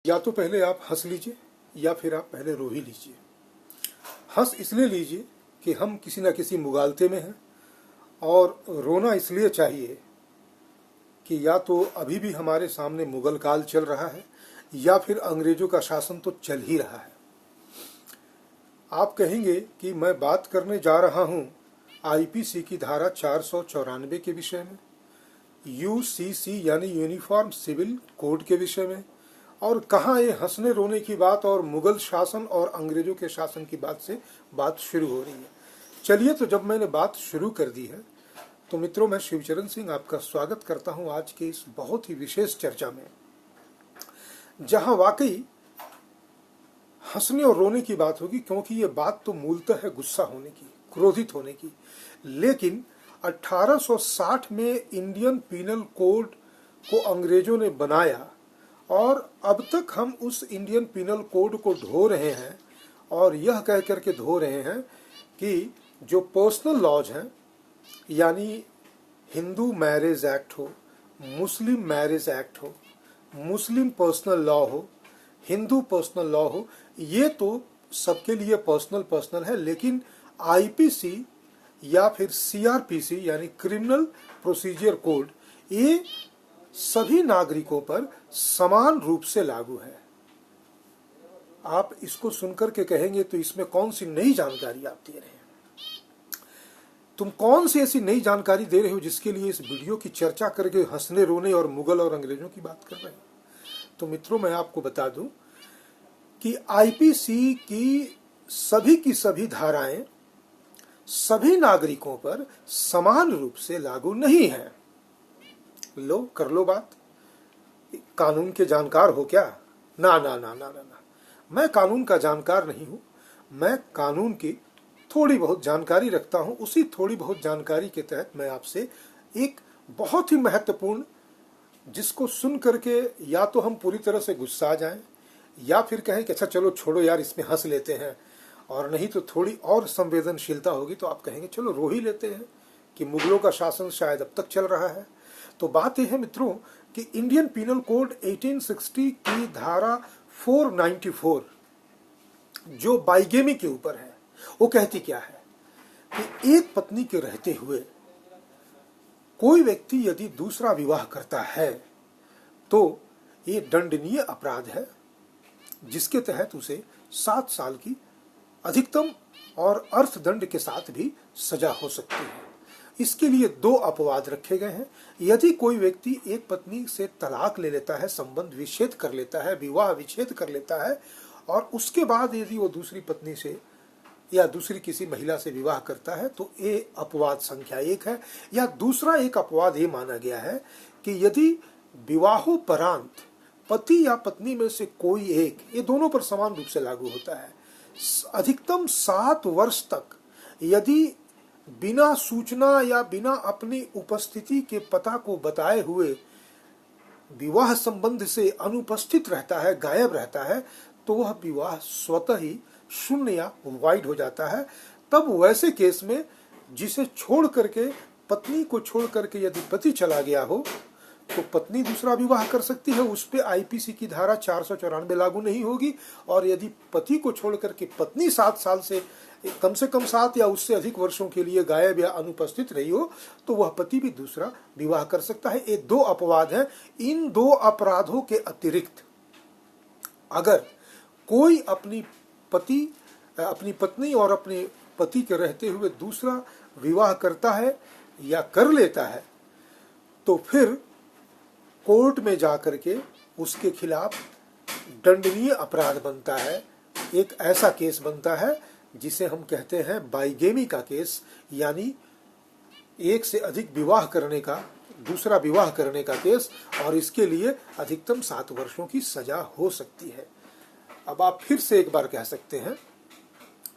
या तो पहले आप हंस लीजिए या फिर आप पहले रो ही लीजिए। हंस इसलिए लीजिए कि हम किसी न किसी मुगालते में हैं, और रोना इसलिए चाहिए कि या तो अभी भी हमारे सामने मुगल काल चल रहा है या फिर अंग्रेजों का शासन तो चल ही रहा है। आप कहेंगे कि मैं बात करने जा रहा हूं आईपीसी की धारा 494 के विषय में, यूसीसी यानी यूनिफॉर्म सिविल कोड के विषय में, और कहाँ ये हंसने रोने की बात और मुगल शासन और अंग्रेजों के शासन की बात से बात शुरू हो रही है। चलिए, तो जब मैंने बात शुरू कर दी है तो मित्रों, मैं शिवचरण सिंह आपका स्वागत करता हूं आज के इस बहुत ही विशेष चर्चा में, जहां वाकई हंसने और रोने की बात होगी, क्योंकि ये बात तो मूलतः है गुस्सा होने की, क्रोधित होने की। लेकिन 1860 में इंडियन पीनल कोड को अंग्रेजों ने बनाया और अब तक हम उस इंडियन पीनल कोड को ढो रहे हैं, और यह कह करके ढो रहे हैं कि जो पर्सनल लॉज हैं, यानी हिंदू मैरिज एक्ट हो, मुस्लिम मैरिज एक्ट हो, मुस्लिम पर्सनल लॉ हो, हिंदू पर्सनल लॉ हो, ये तो सबके लिए पर्सनल है। लेकिन आईपीसी या फिर सीआरपीसी यानी क्रिमिनल प्रोसीजर कोड, ये सभी नागरिकों पर समान रूप से लागू है। आप इसको सुनकर के कहेंगे तो इसमें कौन सी नई जानकारी आप दे रहे हैं? तुम कौन सी ऐसी नई जानकारी दे रहे हो जिसके लिए इस वीडियो की चर्चा करके हंसने रोने और मुगल और अंग्रेजों की बात कर रहे हैं? तो मित्रों, मैं आपको बता दूं कि आईपीसी की सभी धाराएं सभी नागरिकों पर समान रूप से लागू नहीं है। लो, कर लो बात। कानून के जानकार हो क्या? ना ना ना ना ना ना, मैं कानून का जानकार नहीं हूं। मैं कानून की थोड़ी बहुत जानकारी रखता हूं। उसी थोड़ी बहुत जानकारी के तहत मैं आपसे एक बहुत ही महत्वपूर्ण, जिसको सुन करके या तो हम पूरी तरह से गुस्सा जाएं या फिर कहें कि अच्छा चलो छोड़ो यार, इसमें हंस लेते हैं, और नहीं तो थोड़ी और संवेदनशीलता होगी तो आप कहेंगे चलो रो ही लेते हैं कि मुगलों का शासन शायद अब तक चल रहा है। तो बात यह है मित्रों कि इंडियन पीनल कोड 1860 की धारा 494 जो बाइगेमी के ऊपर है, वो कहती क्या है कि एक पत्नी के रहते हुए कोई व्यक्ति यदि दूसरा विवाह करता है तो ये दंडनीय अपराध है, जिसके तहत उसे 7 साल की अधिकतम और अर्थदंड के साथ भी सजा हो सकती है। इसके लिए 2 अपवाद रखे गए हैं। यदि कोई व्यक्ति एक पत्नी से तलाक ले लेता है, संबंध विच्छेद कर लेता है, विवाह विच्छेद कर लेता है, और उसके बाद यदि वो दूसरी पत्नी से या दूसरी किसी महिला से विवाह करता है तो ये अपवाद संख्या 1 है। या दूसरा एक अपवाद ये माना गया है कि यदि विवाहोपरांत पति या पत्नी में से कोई एक, ये दोनों पर समान रूप से लागू होता है, अधिकतम 7 वर्ष तक यदि बिना सूचना या बिना अपनी उपस्थिति के पता को बताए हुए विवाह संबंध से अनुपस्थित रहता है, गायब रहता है, तो वह विवाह स्वतः ही शून्य या वाइड हो जाता है। तब वैसे केस में जिसे छोड़ करके, पत्नी को छोड़ करके यदि पति चला गया हो तो पत्नी दूसरा विवाह कर सकती है, उस पे आईपीसी की धारा 494 लागू नहीं होगी। और यदि पति को छोड़ करके पत्नी 7 साल से कम 7 या उससे अधिक वर्षों के लिए गायब या अनुपस्थित रही हो तो वह पति भी दूसरा विवाह कर सकता है। ये 2 अपवाद हैं। इन 2 अपराधों के अतिरिक्त अगर कोई अपनी पत्नी और अपने पति के रहते हुए दूसरा विवाह करता है या कर लेता है तो फिर कोर्ट में जाकर के उसके खिलाफ दंडनीय अपराध बनता है। एक ऐसा केस बनता है जिसे हम कहते हैं बाइगेमी का केस, यानी एक से अधिक विवाह करने का, दूसरा विवाह करने का केस, और इसके लिए अधिकतम 7 वर्षों की सजा हो सकती है। अब आप फिर से एक बार कह सकते हैं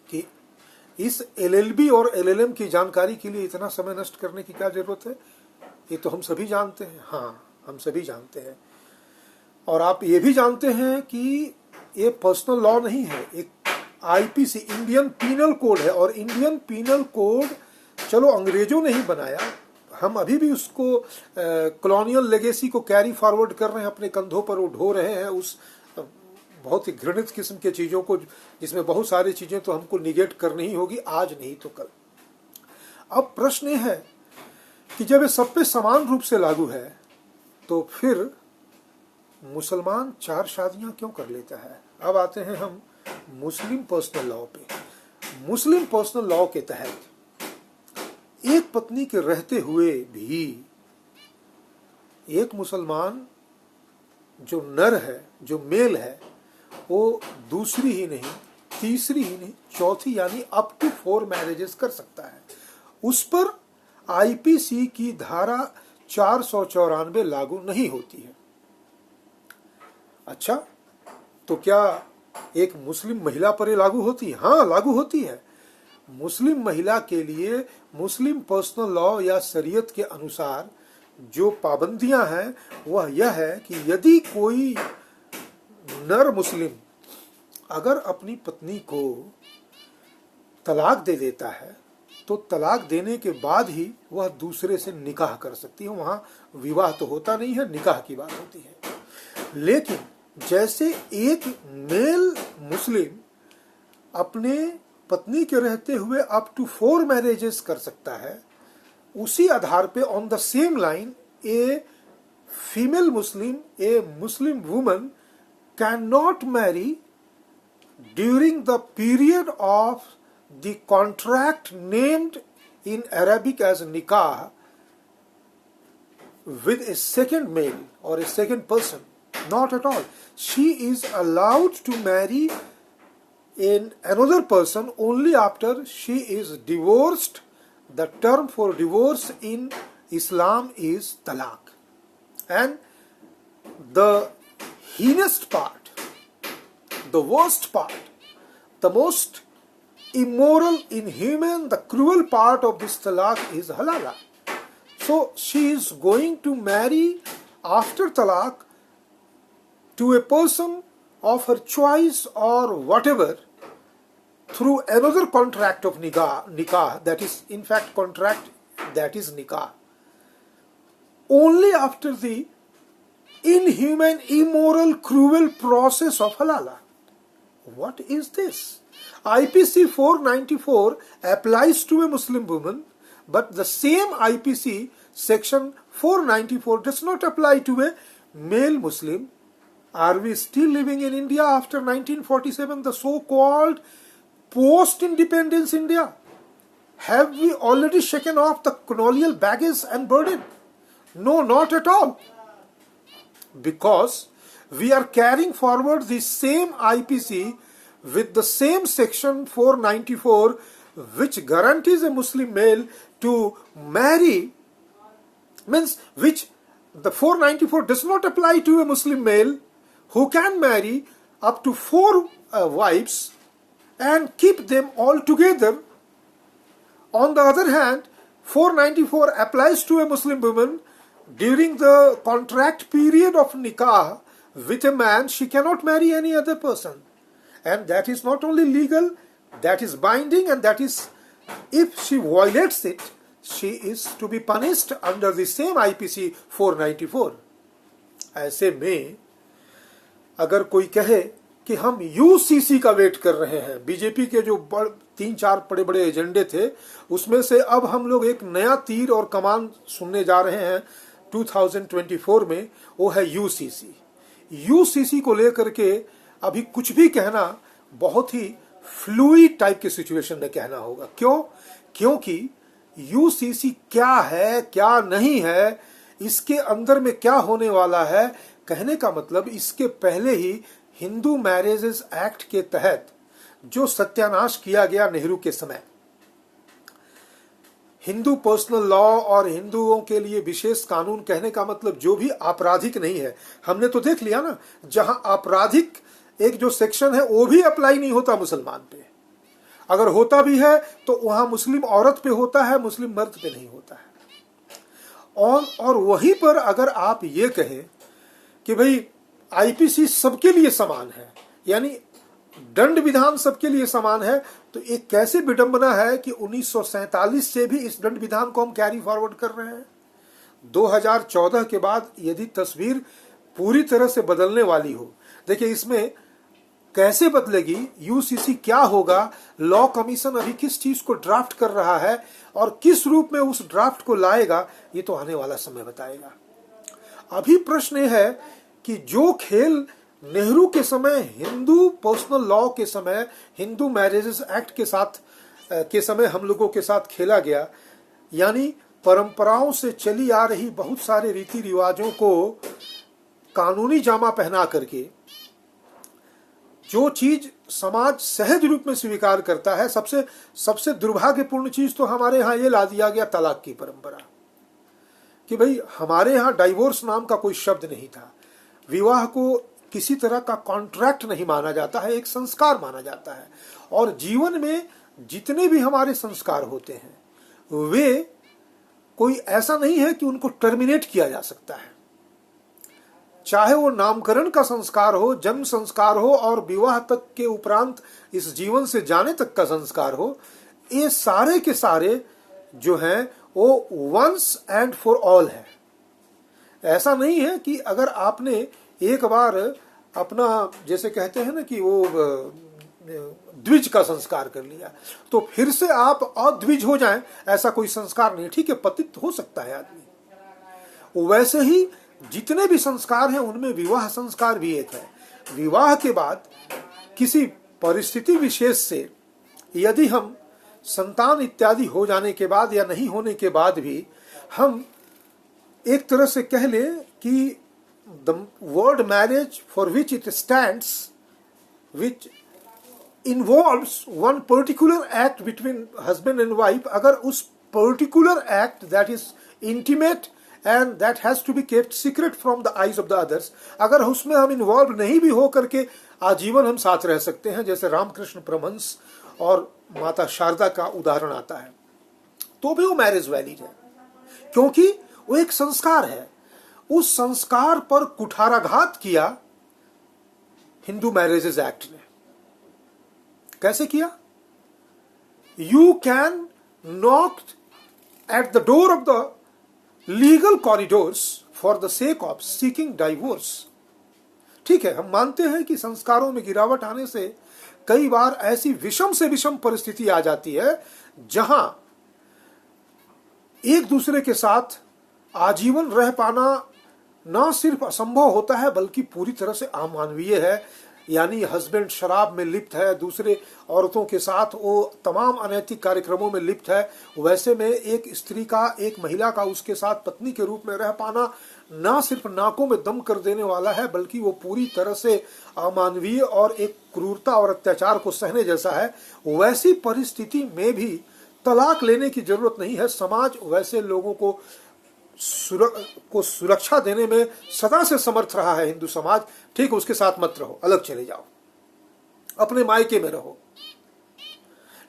कि इस एलएलबी और एलएलएम की जानकारी के लिए इतना समय नष्ट करने की क्या जरूरत है? ये तो हम सभी जानते हैं। हाँ, हम सभी जानते हैं। और आप ये भी जानते हैं कि ये पर्सनल लॉ नहीं है, एक आईपीसी इंडियन पीनल कोड है। और इंडियन पीनल कोड चलो अंग्रेजों ने ही बनाया, हम अभी भी उसको कॉलोनियल लेगेसी को कैरी फॉरवर्ड कर रहे हैं, अपने कंधों पर उठो रहे हैं, उस बहुत ही घृणित किस्म के चीज़ों को, जिसमें बहुत सारी चीज़ें तो हमको निगेट करनी ही होगी, आज नहीं तो कल। अब प्रश्न ये है कि जब ये सब पे समान रूप से लागू है तो फिर मुसलमान 4 शादियां क्यों कर लेता है। अब आते हैं हम मुस्लिम पर्सनल लॉ पे। मुस्लिम पर्सनल लॉ के तहत एक पत्नी के रहते हुए भी एक मुसलमान जो नर है, जो मेल है, वो दूसरी ही नहीं, तीसरी ही नहीं, चौथी यानी अप टू 4 मैरिजेस कर सकता है। उस पर आईपीसी की धारा 494 लागू नहीं होती है। अच्छा, तो क्या एक मुस्लिम महिला पर ये लागू होती है? हाँ, लागू होती है। मुस्लिम महिला के लिए मुस्लिम पर्सनल लॉ या शरीयत के अनुसार जो पाबंदियां हैं वह यह है कि यदि कोई नर मुस्लिम अगर अपनी पत्नी को तलाक दे देता है तो तलाक देने के बाद ही वह दूसरे से निकाह कर सकती है। वहां विवाह तो होता नहीं है, निकाह की बात होती है। लेकिन जैसे एक मेल मुस्लिम अपने पत्नी के रहते हुए अप टू 4 मैरिजेस कर सकता है, उसी आधार पे on the same line a female Muslim, A Muslim woman can not marry during the period of the contract named in Arabic as nikah with a second male or a second person. Not at all. She is allowed to marry another person only after she is divorced. The term for divorce in Islam is talaq. And the heinous part, the worst part, the most immoral, inhuman, the cruel part of this talaq is halala. So she is going to marry after talaq to a person of her choice or whatever through another contract of nikah, that is in fact contract, that is nikah, only after the inhuman, immoral, cruel process of halala. What is this? IPC 494 applies to a Muslim woman, but the same IPC section 494 does not apply to a male Muslim. Are we still living in India after 1947, the so-called post-independence India? Have we already shaken off the colonial baggage and burden? No, not at all. Because we are carrying forward the same IPC with the same section 494, which guarantees a Muslim male to marry, means which the 494 does not apply to a Muslim male who can marry up to 4 wives and keep them all together. On the other hand, 494 applies to a Muslim woman during the contract period of nikah with a man. She cannot marry any other person. And that is not only legal, that is binding, and that is, if she violates it, she is to be punished under the same IPC 494. ऐसे में अगर कोई कहे कि हम UCC का wait कर रहे हैं, बीजेपी के जो 3-4 बड़े बड़े एजेंडे थे उसमें से अब हम लोग एक नया तीर और कमान सुनने जा रहे हैं 2024 में, वो है यूसीसी। यूसीसी को लेकर के अभी कुछ भी कहना बहुत ही फ्लूइड टाइप के सिचुएशन में कहना होगा। क्यों? क्योंकि यूसीसी क्या है, क्या नहीं है, इसके अंदर में क्या होने वाला है, कहने का मतलब इसके पहले ही हिंदू मैरिजेस एक्ट के तहत जो सत्यानाश किया गया नेहरू के समय, हिंदू पर्सनल लॉ और हिंदुओं के लिए विशेष कानून, कहने का मतलब जो भी आपराधिक नहीं है, हमने तो देख लिया ना, जहां आपराधिक एक जो सेक्शन है वो भी अप्लाई नहीं होता मुसलमान पे, अगर होता भी है तो वहां मुस्लिम औरत पे होता है, मुस्लिम मर्द पे नहीं होता है। और वहीं पर अगर आप ये कहें कि भाई आईपीसी सबके लिए समान है, यानी दंड विधान सबके लिए समान है, तो एक कैसे विडंबना है कि 1947 से भी इस दंड विधान को हम कैरी फॉरवर्ड कर रहे हैं। 2014 के बाद यदि तस्वीर पूरी तरह से बदलने वाली हो, देखिए इसमें कैसे बदलेगी, यूसीसी क्या होगा, लॉ कमीशन अभी किस चीज को ड्राफ्ट कर रहा है और किस रूप में उस ड्राफ्ट को लाएगा, ये तो आने वाला समय बताएगा। अभी प्रश्न यह है कि जो खेल नेहरू के समय, हिंदू पर्सनल लॉ के समय, हिंदू मैरिजेस एक्ट के समय हम लोगों के साथ खेला गया, यानी परंपराओं से चली आ रही बहुत सारे रीति रिवाजों को कानूनी जामा पहना करके जो चीज समाज सहज रूप में स्वीकार करता है, सबसे दुर्भाग्यपूर्ण चीज तो हमारे यहाँ ये ला दिया गया, तलाक की परंपरा, कि भाई हमारे यहाँ डाइवोर्स नाम का कोई शब्द नहीं था। विवाह को किसी तरह का कॉन्ट्रैक्ट नहीं माना जाता है, एक संस्कार माना जाता है। और जीवन में जितने भी हमारे संस्कार होते हैं वे कोई ऐसा नहीं है कि उनको टर्मिनेट किया जा सकता है, चाहे वो नामकरण का संस्कार हो, जन्म संस्कार हो और विवाह तक के उपरांत इस जीवन से जाने तक का संस्कार हो, ये सारे के सारे जो हैं वो वंस एंड फॉर ऑल है। ऐसा नहीं है कि अगर आपने एक बार अपना, जैसे कहते हैं ना कि वो द्विज का संस्कार कर लिया तो फिर से आप अद्विज हो जाएं, ऐसा कोई संस्कार नहीं। ठीक है, पतित हो सकता है आदमी, वैसे ही जितने भी संस्कार हैं उनमें विवाह संस्कार भी एक है। विवाह के बाद किसी परिस्थिति विशेष से यदि हम संतान इत्यादि हो जाने के बाद या नहीं होने के बाद भी हम एक तरह से कह लें कि the word marriage for which it stands, which involves one particular act between husband and wife, अगर उस particular act that is intimate and that has to be kept secret from the eyes of the others, अगर उसमें हम involve नहीं भी हो करके आजीवन हम साथ रह सकते हैं, जैसे रामकृष्ण परमहंस और माता शारदा का उदाहरण आता है, तो भी वो मैरिज वैलिड है, क्योंकि वो एक संस्कार है। उस संस्कार पर कुठाराघात किया हिंदू मैरिजेज एक्ट ने। कैसे किया? You can knock at the door of the legal corridors for the sake of seeking divorce. ठीक है, हम मानते हैं कि संस्कारों में गिरावट आने से कई बार ऐसी विषम से विषम परिस्थिति आ जाती है जहां एक दूसरे के साथ आजीवन रह पाना न सिर्फ असंभव होता है बल्कि पूरी तरह से अमानवीय है। यानी हस्बैंड शराब में लिप्त है, दूसरे औरतों के साथ वो तमाम अनैतिक कार्यक्रमों में लिप्त है, वैसे में एक स्त्री का, एक महिला का उसके साथ पत्नी के रूप में रह पाना ना सिर्फ नाकों में दम कर देने वाला है बल्कि वो पूरी तरह से अमानवीय और एक क्रूरता और अत्याचार को सहने जैसा है। वैसी परिस्थिति में भी तलाक लेने की जरूरत नहीं है। समाज वैसे लोगों को सुरक्षा देने में सदा से समर्थ रहा है, हिंदू समाज। ठीक, उसके साथ मत रहो, अलग चले जाओ, अपने मायके में रहो,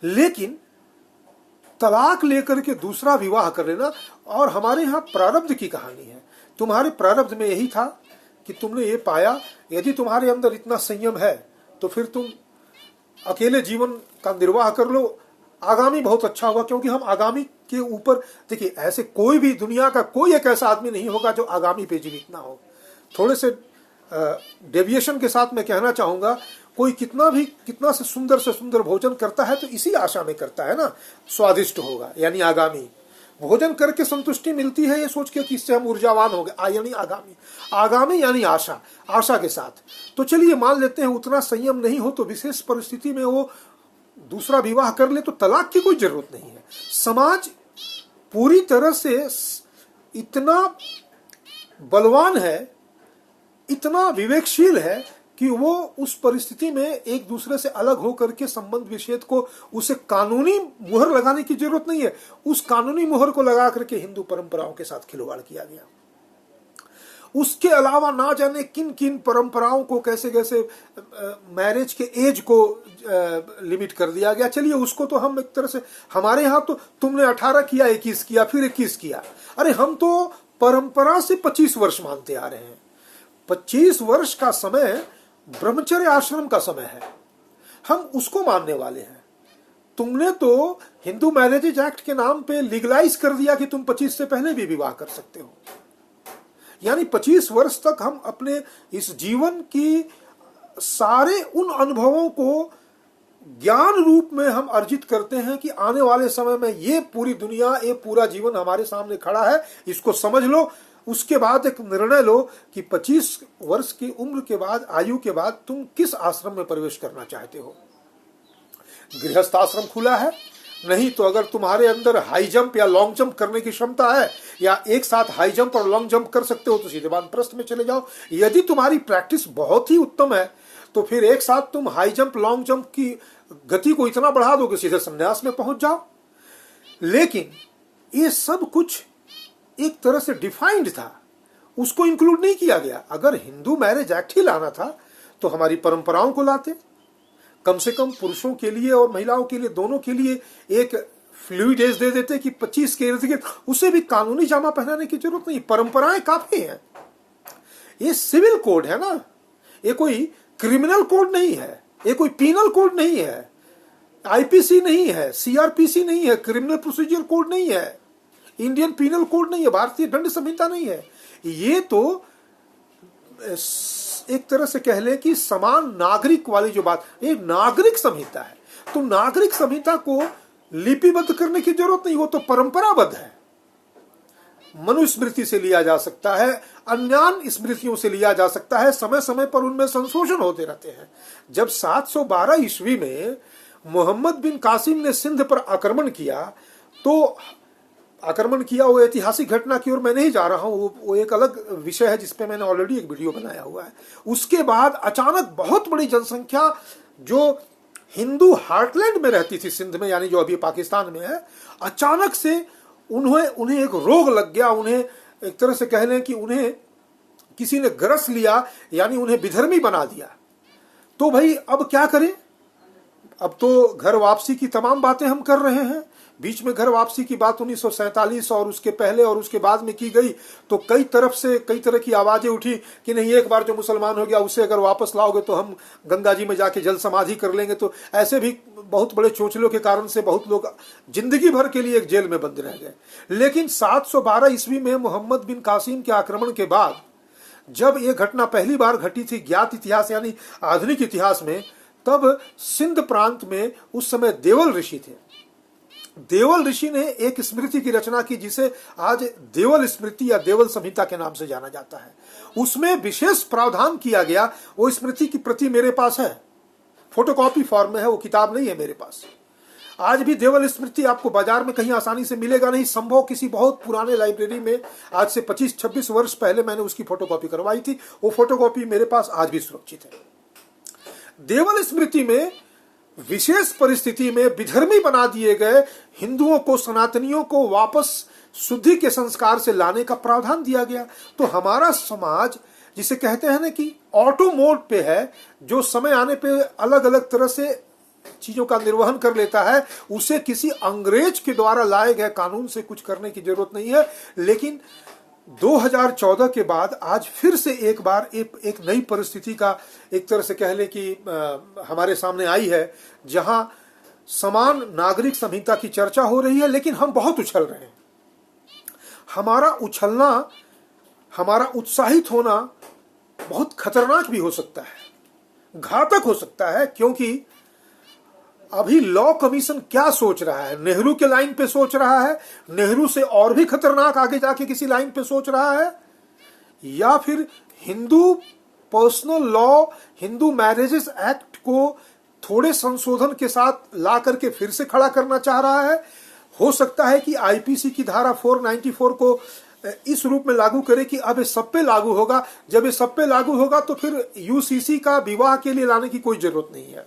लेकिन तलाक लेकर के दूसरा विवाह कर लेना। और हमारे यहाँ प्रारब्ध की कहानी है। तुम्हारे प्रारब्ध में यही था कि तुमने ये पाया, यदि तुम्हारे अंदर इतना संयम है तो फिर तुम अकेले जीवन का निर्वाह कर लो, आगामी बहुत अच्छा होगा। क्योंकि हम आगामी के ऊपर, देखिए, ऐसे कोई भी दुनिया का कोई एक ऐसा आदमी नहीं होगा जो आगामी पे जीवित ना हो। थोड़े से डेविएशन के साथ मैं कहना चाहूंगा, कोई कितना से सुंदर भोजन करता है तो इसी आशा में करता है ना, स्वादिष्ट होगा, यानी आगामी भोजन करके संतुष्टि मिलती है ये सोच के कि इससे हम ऊर्जावान हो गए, यानी आगामी यानी आशा के साथ। तो चलिए मान लेते हैं उतना संयम नहीं हो तो विशेष परिस्थिति में वो दूसरा विवाह कर ले तो तलाक की कोई जरूरत नहीं है। समाज पूरी तरह से इतना बलवान है, इतना विवेकशील है कि वो उस परिस्थिति में एक दूसरे से अलग होकर के संबंध विच्छेद को, उसे कानूनी मुहर लगाने की जरूरत नहीं है। उस कानूनी मुहर को लगा करके हिंदू परंपराओं के साथ खिलवाड़ किया गया। उसके अलावा ना जाने किन किन परंपराओं को कैसे मैरिज के एज को लिमिट कर दिया गया। चलिए उसको तो हम एक तरह से, हमारे यहाँ तो तुमने 18 किया, 21 किया, फिर 21 किया। अरे हम तो परंपरा से 25 वर्ष मानते आ रहे हैं। 25 वर्ष का समय ब्रह्मचर्य आश्रम का समय है, हम उसको मानने वाले हैं। तुमने तो हिंदू मैरिजेज एक्ट के नाम पे लीगलाइज कर दिया कि तुम 25 से पहले भी विवाह कर सकते हो। यानी 25 वर्ष तक हम अपने इस जीवन की सारे उन अनुभवों को ज्ञान रूप में हम अर्जित करते हैं कि आने वाले समय में ये पूरी दुनिया, ये पूरा जीवन हमारे सामने खड़ा है, इसको समझ लो। उसके बाद एक निर्णय लो कि 25 वर्ष की उम्र के बाद, आयु के बाद तुम किस आश्रम में प्रवेश करना चाहते हो। गृहस्थ आश्रम खुला है, नहीं तो अगर तुम्हारे अंदर हाई जंप या लॉन्ग जंप करने की क्षमता है, या एक साथ हाई जंप और लॉन्ग जंप कर सकते हो, तो सीधे वानप्रस्थ में चले जाओ। यदि तुम्हारी प्रैक्टिस बहुत ही उत्तम है तो फिर एक साथ तुम हाई जंप लॉन्ग जंप की गति को इतना बढ़ा दो कि सीधे संन्यास में पहुंच जाओ। लेकिन ये सब कुछ एक तरह से डिफाइंड था, उसको इंक्लूड नहीं किया गया। अगर हिंदू मैरिज एक्ट ही लाना था तो हमारी परंपराओं को लाते, कम से कम पुरुषों के लिए और महिलाओं के लिए, दोनों के लिए एक फ्लूइड एज दे देते कि 25 के इर्द गिर्द। उसे भी कानूनी जामा पहनाने की जरूरत नहीं, परंपराएं काफी हैं। ये सिविल कोड है ना, ये कोई क्रिमिनल कोड नहीं है, ये कोई पीनल कोड नहीं है, आईपीसी नहीं है, सीआरपीसी नहीं है, क्रिमिनल प्रोसीजर कोड नहीं है, इंडियन पीनल कोड नहीं है, भारतीय दंड संहिता नहीं है। ये तो एक तरह से कह ले कि समान नागरिक वाली जो बात, ये नागरिक संहिता है। तो नागरिक संहिता को लिपिबद्ध करने की जरूरत नहीं, वो तो परंपराबद्ध है। मनुस्मृति से लिया जा सकता है, अन्य स्मृतियों से लिया जा सकता है, समय समय पर उनमें संशोधन होते रहते हैं। जब 712 ईस्वी में मोहम्मद बिन कासिम ने सिंध पर आक्रमण किया, तो आक्रमण किया वो ऐतिहासिक घटना की ओर मैं नहीं जा रहा हूं, वो एक अलग विषय है जिसपे मैंने ऑलरेडी एक वीडियो बनाया हुआ है। उसके बाद अचानक बहुत बड़ी जनसंख्या जो हिंदू हार्टलैंड में रहती थी सिंध में, यानी जो अभी पाकिस्तान में है, अचानक से उन्हें एक रोग लग गया। उन्हें एक तरह से कह लें कि उन्हें किसी ने ग्रस लिया, यानी उन्हें विधर्मी बना दिया। तो भाई अब क्या करें? अब तो घर वापसी की तमाम बातें हम कर रहे हैं। बीच में घर वापसी की बात 1947 और उसके पहले और उसके बाद में की गई, तो कई तरफ से कई तरह की आवाजें उठी कि नहीं, एक बार जो मुसलमान हो गया उसे अगर वापस लाओगे तो हम गंगा जी में जाके जल समाधि कर लेंगे। तो ऐसे भी बहुत बड़े चोचलों के कारण से बहुत लोग जिंदगी भर के लिए एक जेल में बंद रह गए। लेकिन 712 ईस्वी में मोहम्मद बिन कासिम के आक्रमण के बाद जब ये घटना पहली बार घटी थी ज्ञात इतिहास यानी आधुनिक इतिहास में, तब सिंध प्रांत में उस समय देवल ऋषि थे। देवल ऋषि ने एक स्मृति की रचना की जिसे आज देवल स्मृति या देवल संहिता के नाम से जाना जाता है। उसमें विशेष प्रावधान किया गया। वो स्मृति की प्रति मेरे पास है, फोटोकॉपी फॉर्म में है, वो किताब नहीं है मेरे पास। आज भी देवल स्मृति आपको बाजार में कहीं आसानी से मिलेगा नहीं, संभव किसी बहुत पुराने लाइब्रेरी में आज से 25-26 वर्ष पहले मैंने उसकी फोटोकॉपी करवाई थी। वो फोटोकॉपी मेरे पास आज भी सुरक्षित है। देवल स्मृति में विशेष परिस्थिति में विधर्मी बना दिए गए हिंदुओं को, सनातनियों को वापस शुद्धि के संस्कार से लाने का प्रावधान दिया गया। तो हमारा समाज जिसे कहते हैं ना कि ऑटो मोड पे है, जो समय आने पे अलग अलग तरह से चीजों का निर्वहन कर लेता है, उसे किसी अंग्रेज के द्वारा लाए गए कानून से कुछ करने की जरूरत नहीं है। लेकिन 2014 के बाद आज फिर से एक बार एक नई परिस्थिति का एक तरह से कह ले कि हमारे सामने आई है, जहां समान नागरिक संहिता की चर्चा हो रही है। लेकिन हम बहुत उछल रहे हैं। हमारा उछलना, हमारा उत्साहित होना बहुत खतरनाक भी हो सकता है, घातक हो सकता है। क्योंकि अभी लॉ कमीशन क्या सोच रहा है? नेहरू के लाइन पे सोच रहा है, नेहरू से और भी खतरनाक आगे जाके किसी लाइन पे सोच रहा है, या फिर Hindu personal law, Hindu marriages act को थोड़े संशोधन के साथ ला करके फिर से खड़ा करना चाह रहा है। हो सकता है कि आईपीसी की धारा 494 को इस रूप में लागू करे कि अब ये सब पे लागू होगा। जब ये सब पे लागू होगा तो फिर यूसीसी का विवाह के लिए लाने की कोई जरूरत नहीं है।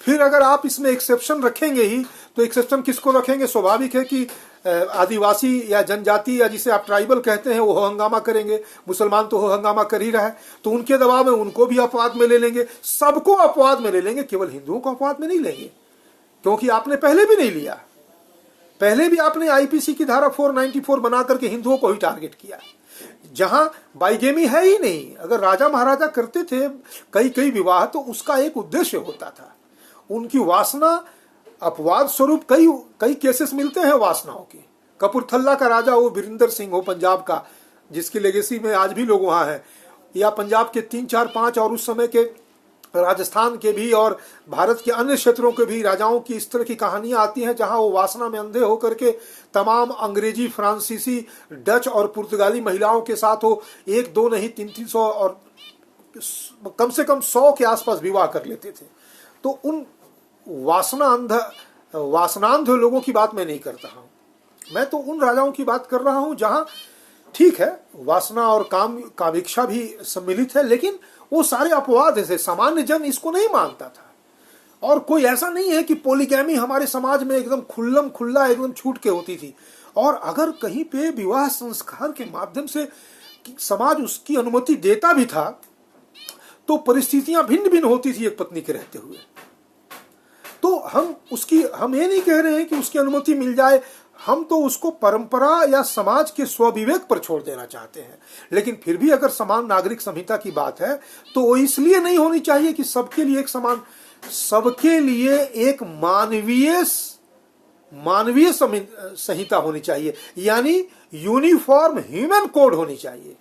फिर अगर आप इसमें एक्सेप्शन रखेंगे ही, तो एक्सेप्शन किसको रखेंगे? स्वाभाविक है कि आदिवासी या जनजाति या जिसे आप ट्राइबल कहते हैं वो हंगामा करेंगे। मुसलमान तो हो हंगामा कर ही रहा है, तो उनके दबाव में उनको भी अपवाद में ले लेंगे, सबको अपवाद में ले लेंगे, केवल हिंदुओं को अपवाद में नहीं लेंगे। क्योंकि आपने पहले भी नहीं लिया, पहले भी आपने आईपीसी की धारा 494 बना करके हिंदुओं को ही टारगेट किया, जहां बाइगेमी है ही नहीं। अगर राजा महाराजा करते थे कई विवाह, तो उसका एक उद्देश्य होता था। उनकी वासना अपवाद स्वरूप कई केसेस मिलते हैं वासनाओं की। कपूरथला का राजा वो वीरेंद्र सिंह हो पंजाब का, जिसकी लेगेसी में आज भी लोग वहां हैं, या पंजाब के 3, 4, 5 और उस समय के राजस्थान के भी और भारत के अन्य क्षेत्रों के भी राजाओं की इस तरह की कहानियां आती हैं जहां वो वासना में अंधे होकर के तमाम अंग्रेजी, फ्रांसीसी, डच और पुर्तगाली महिलाओं के साथ वो 1-2 नहीं 300 और कम से कम 100 के आसपास विवाह कर लेते थे। तो उन वासनांध लोगों की बात मैं नहीं करता हूं, मैं तो उन राजाओं की बात कर रहा हूं जहां ठीक है वासना और कामिक्षा भी सम्मिलित है, लेकिन वो सारे अपवाद थे, सामान्य जन इसको नहीं मानता था। और कोई ऐसा नहीं है कि पॉलीगैमी हमारे समाज में एकदम खुल्लम खुल्ला एकदम छूट के होती थी। और अगर कहीं पे विवाह संस्कार के माध्यम से समाज उसकी अनुमति देता भी था तो परिस्थितियां भिन्न भिन्न होती थी एक पत्नी के रहते हुए। तो हम ये नहीं कह रहे हैं कि उसकी अनुमति मिल जाए, हम तो उसको परंपरा या समाज के स्वविवेक पर छोड़ देना चाहते हैं। लेकिन फिर भी अगर समान नागरिक संहिता की बात है तो वो इसलिए नहीं होनी चाहिए कि सबके लिए एक समान, सबके लिए एक मानवीय संहिता होनी चाहिए, यानी यूनिफॉर्म ह्यूमन कोड होनी चाहिए।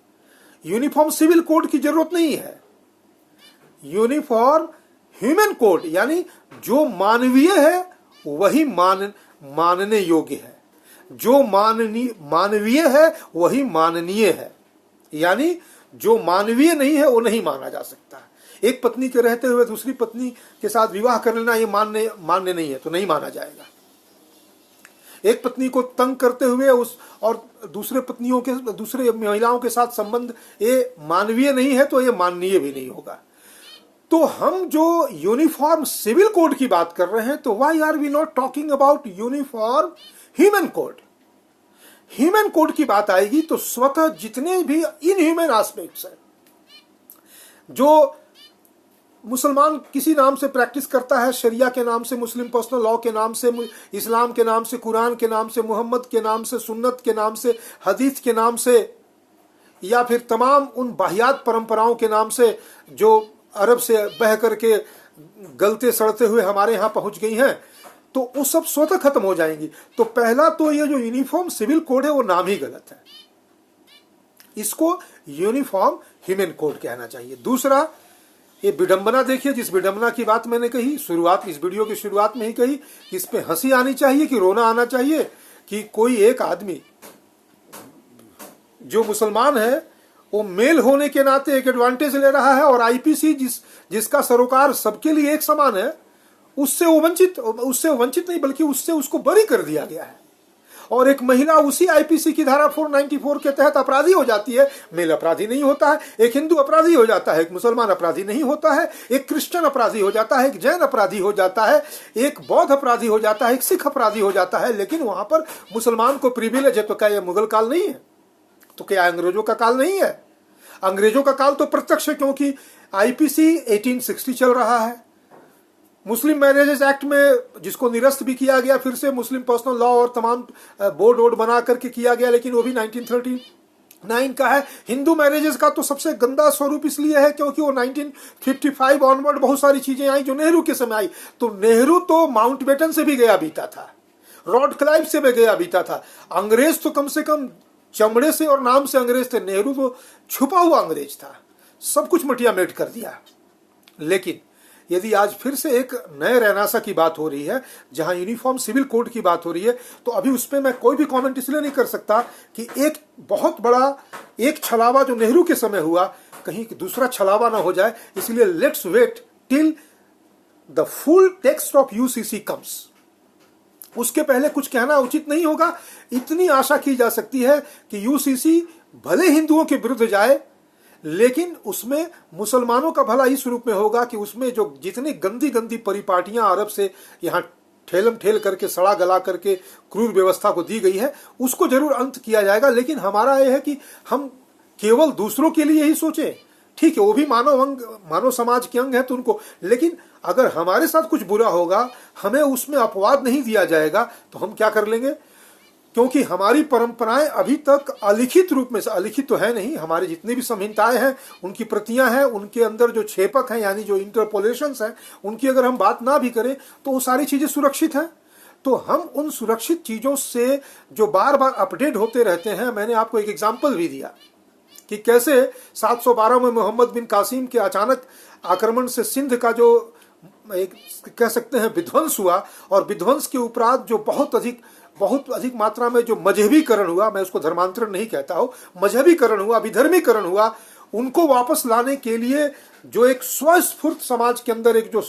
यूनिफॉर्म सिविल कोड की जरूरत नहीं है, यूनिफॉर्म ह्यूमन कोड, यानी जो मानवीय है वही मानने योग्य है, जो मानवीय है वही माननीय है, यानी जो मानवीय नहीं है वो नहीं माना जा सकता। एक पत्नी के रहते हुए दूसरी पत्नी के साथ विवाह कर लेना ये मान्य नहीं है, तो नहीं माना जाएगा। एक पत्नी को तंग करते हुए और दूसरे महिलाओं के साथ संबंध ये मानवीय नहीं है, तो ये माननीय भी नहीं होगा। तो हम जो यूनिफॉर्म सिविल कोड की बात कर रहे हैं, तो why are we not talking about uniform human code? Human code की बात आएगी तो स्वतः जितने भी इनह्यूमन एस्पेक्ट्स हैं, जो मुसलमान किसी नाम से प्रैक्टिस करता है, शरिया के नाम से, मुस्लिम पर्सनल लॉ के नाम से, इस्लाम के नाम से, कुरान के नाम से, मोहम्मद के नाम से, सुन्नत के नाम से, हदीस के नाम से, या फिर तमाम उन बाहियात परंपराओं के नाम से जो अरब से बह करके गलते सड़ते हुए हमारे यहाँ पहुंच गई हैं, तो वो सब स्वतः खत्म हो जाएंगी। तो पहला तो ये जो यूनिफॉर्म सिविल कोड है वो नाम ही गलत है, इसको यूनिफॉर्म ह्यूमन कोड कहना चाहिए। दूसरा, ये विडंबना देखिए, जिस विडंबना की बात मैंने कही इस वीडियो की शुरुआत में ही कही, इस पे हंसी आनी चाहिए कि रोना आना चाहिए कि कोई एक आदमी जो मुसलमान है वो मेल होने के नाते एक एडवांटेज ले रहा है, और आईपीसी जिसका सरोकार सबके लिए एक समान है, उससे वंचित नहीं बल्कि उससे उसको बरी कर दिया गया है। और एक महिला उसी आईपीसी की धारा 494 के तहत अपराधी हो जाती है, मेल अपराधी नहीं होता है। एक हिंदू अपराधी हो जाता है, एक मुसलमान अपराधी नहीं होता है। एक क्रिश्चियन अपराधी हो जाता है, एक जैन अपराधी हो जाता है, एक बौद्ध अपराधी हो जाता है, एक सिख अपराधी हो जाता है। लेकिन वहां पर मुसलमान को प्रिविलेज है। तो क्या यह मुगल काल नहीं है? तो क्या अंग्रेजों का काल नहीं है? अंग्रेजों का काल तो प्रत्यक्ष है, क्योंकि आईपीसी 1860 चल रहा है। मुस्लिम मैरिजेस एक्ट में जिसको निरस्त भी किया गया, फिर से मुस्लिम पर्सनल लॉ और तमाम बोर्ड वोर्ड बना करके किया गया, लेकिन वो भी 1939 का है। हिंदू मैरिजेस का तो सबसे गंदा स्वरूप इसलिए है क्योंकि वो 1955 ऑनवर्ड बहुत सारी चीजें आई जो नेहरू के समय आई। तो नेहरू तो माउंटबेटन से भी गया बीता था, लॉर्ड क्लाइव से भी गया बीता था। अंग्रेज तो कम से कम चमड़े से और नाम से अंग्रेज थे, नेहरू तो छुपा हुआ अंग्रेज था, सब कुछ मटिया मेट कर दिया। लेकिन यदि आज फिर से एक नए रैनासा की बात हो रही है, जहां यूनिफॉर्म सिविल कोड की बात हो रही है, तो अभी उसमें मैं कोई भी कमेंट इसलिए नहीं कर सकता कि एक बहुत बड़ा एक छलावा जो नेहरू के समय हुआ, कहीं दूसरा छलावा ना हो जाए। इसलिए let's wait till the full text of UCC comes. उसके पहले कुछ कहना उचित नहीं होगा। इतनी आशा की जा सकती है कि यूसीसी भले हिंदुओं के विरुद्ध जाए, लेकिन उसमें मुसलमानों का भला इस रूप में होगा कि उसमें जो जितनी गंदी गंदी परिपाटियां अरब से यहाँ ठेलम ठेल करके सड़ा गला करके क्रूर व्यवस्था को दी गई है, उसको जरूर अंत किया जाएगा। लेकिन हमारा यह है कि हम केवल दूसरों के लिए ही सोचें। ठीक है, वो भी मानव समाज के अंग है तो उनको, लेकिन अगर हमारे साथ कुछ बुरा होगा, हमें उसमें अपवाद नहीं दिया जाएगा, तो हम क्या कर लेंगे? क्योंकि हमारी परंपराएं अभी तक अलिखित रूप में, अलिखित तो है नहीं, हमारी जितनी भी संहिताएं हैं उनकी प्रतियां हैं, उनके अंदर जो छेपक हैं यानी जो इंटरपोलेशंस हैं, उनकी अगर हम बात ना भी करें तो वो सारी चीजें सुरक्षित हैं। तो हम उन सुरक्षित चीजों से जो बार बार अपडेट होते रहते हैं, मैंने आपको एक एग्जाम्पल भी दिया कि कैसे 712 में मोहम्मद बिन कासिम के अचानक आक्रमण से सिंध का जो एक कह सकते हैं विध्वंस हुआ, और विध्वंस के उपरांत जो बहुत अधिक मात्रा में जो मजहबीकरण हुआ, मैं उसको धर्मांतरण नहीं कहता हूं, मजहबीकरण हुआ, विधर्मीकरण हुआ, उनको वापस लाने के लिए जो एक स्वस्फूर्त समाज के अंदर एक जो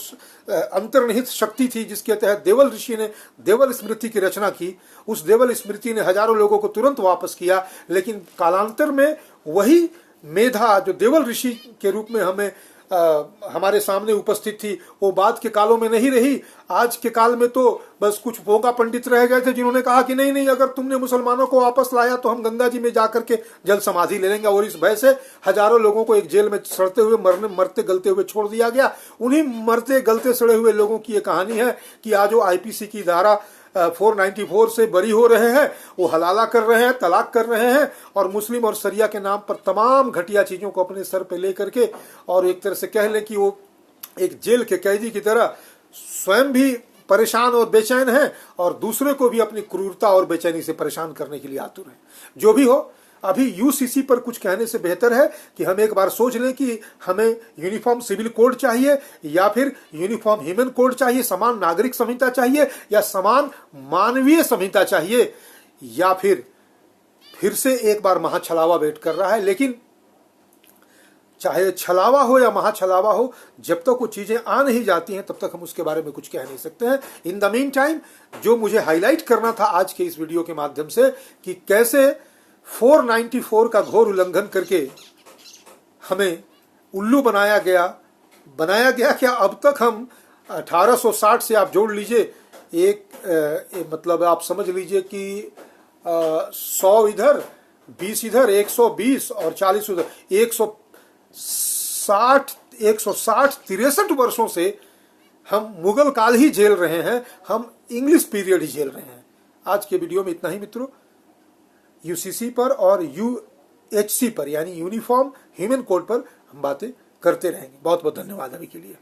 अंतर्निहित शक्ति थी, जिसके तहत देवल ऋषि ने देवल स्मृति की रचना की, उस देवल स्मृति ने हजारों लोगों को तुरंत वापस किया। लेकिन कालांतर में वही मेधा जो देवल ऋषि के रूप में हमारे सामने उपस्थित थी, वो बाद के कालों में नहीं रही। आज के काल में तो बस कुछ भोगा पंडित रह गए थे जिन्होंने कहा कि नहीं नहीं, अगर तुमने मुसलमानों को वापस लाया तो हम गंगा जी में जाकर के जल समाधि ले लेंगे, और इस भय से हजारों लोगों को एक जेल में सड़ते हुए मरते गलते हुए छोड़ दिया गया। उन्हीं मरते गलते सड़े हुए लोगों की ये कहानी है कि आज वो आईपीसी की धारा 494 से बरी हो रहे हैं, वो हलाला कर रहे हैं, तलाक कर रहे हैं, और मुस्लिम और शरिया के नाम पर तमाम घटिया चीजों को अपने सर पे लेकर के, और एक तरह से कह ले कि वो एक जेल के कैदी की तरह स्वयं भी परेशान और बेचैन हैं, और दूसरे को भी अपनी क्रूरता और बेचैनी से परेशान करने के लिए आतुर हैं। जो भी हो, अभी यूसीसी पर कुछ कहने से बेहतर है कि हम एक बार सोच लें कि हमें यूनिफॉर्म सिविल कोड चाहिए या फिर यूनिफॉर्म ह्यूमन कोड चाहिए, समान नागरिक संहिता चाहिए या समान मानवीय संहिता चाहिए, या फिर से एक बार महाछलावा वेट कर रहा है। लेकिन चाहे छलावा हो या महाछलावा हो, जब तक वो चीजें आ नहीं जाती हैं तब तक हम उसके बारे में कुछ कह नहीं सकते हैं। इन द मीन टाइम, जो मुझे हाईलाइट करना था आज के इस वीडियो के माध्यम से, कि कैसे 494 का घोर उल्लंघन करके हमें उल्लू बनाया गया क्या। अब तक हम 1860 से आप जोड़ लीजिए, मतलब आप समझ लीजिए कि 100 इधर, 20 इधर, 120 और 40 उधर, 160 63 वर्षों से हम मुगल काल ही झेल रहे हैं, हम इंग्लिश पीरियड ही झेल रहे हैं। आज के वीडियो में इतना ही मित्रों। यूसीसी पर और यूएचसी पर यानी यूनिफॉर्म ह्यूमन कोड पर हम बातें करते रहेंगे। बहुत बहुत धन्यवाद अभी के लिए।